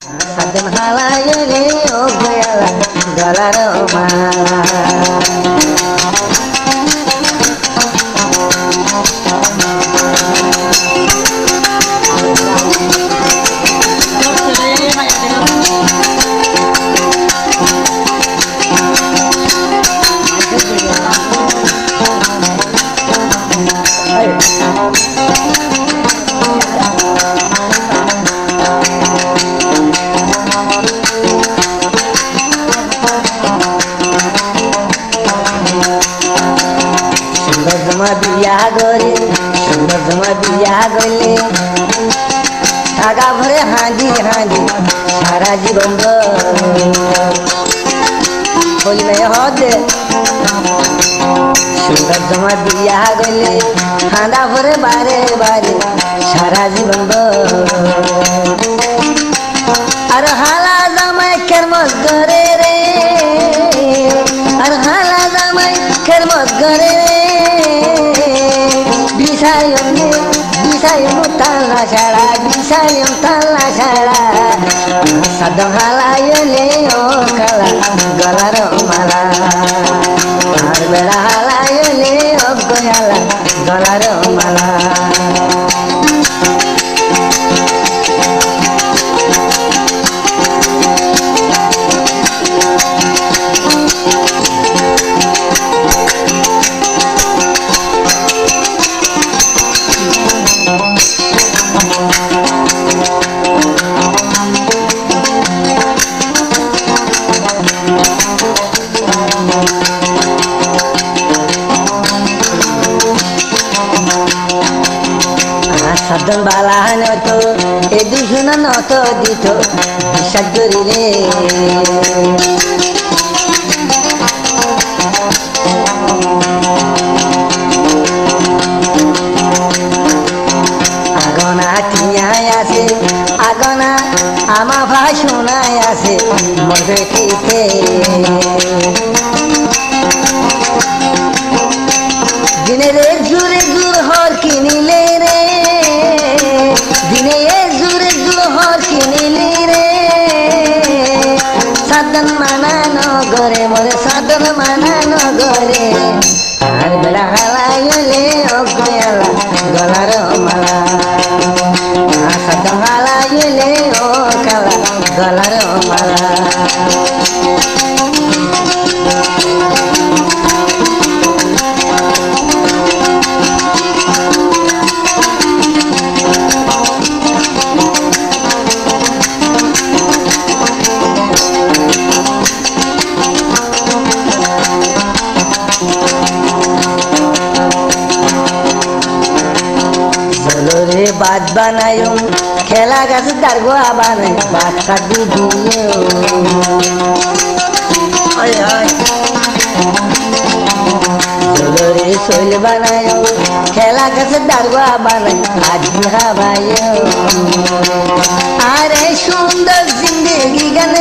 সাধন হালাইলে ও গয়ালা গলার মালা বিয়া গলে আগা ভরে হাঁদি হাঁদি সারা জীবন বলবে হদে সুন্দর জমা বিয়া গলে হাঁদা ভরে বারে বারে সারা জীবন আর হালা জামাই খেরমত করে রে আর হালা জামাই খেরমত করে রে Bisayom tala shara, bisayom tala shara. Sadam halayele o kala, galaro mala. Arbela halayele o goyala, galaro mala. সাধন বালাহান তো এ দুশোনা নত দিত বিশ্বাস করিলে আগনা টিয়ায় আছে আগনা আমা ভাই শোনায় আছে মরবে ঠিকে দিনের জুড়ে জুর হর কিনিলে রে দিনে জুড়ে জুর হর কিনিলি রে সাধন মানানো গরে মরে সাধন মানানো গরে আর বেড়া হালাইলে ও গয়ালা গলার মালা সাধন হালাইলে ও কালা গলার মালা বাদ বানায় খেলা গাছ দারগোয়া বানায় বাচ্চা দিয়ে শৈল বানায় খেলা গাছ দারগোয়া বানায় আজি হাবায় আরে সুন্দর জিন্দেগি গান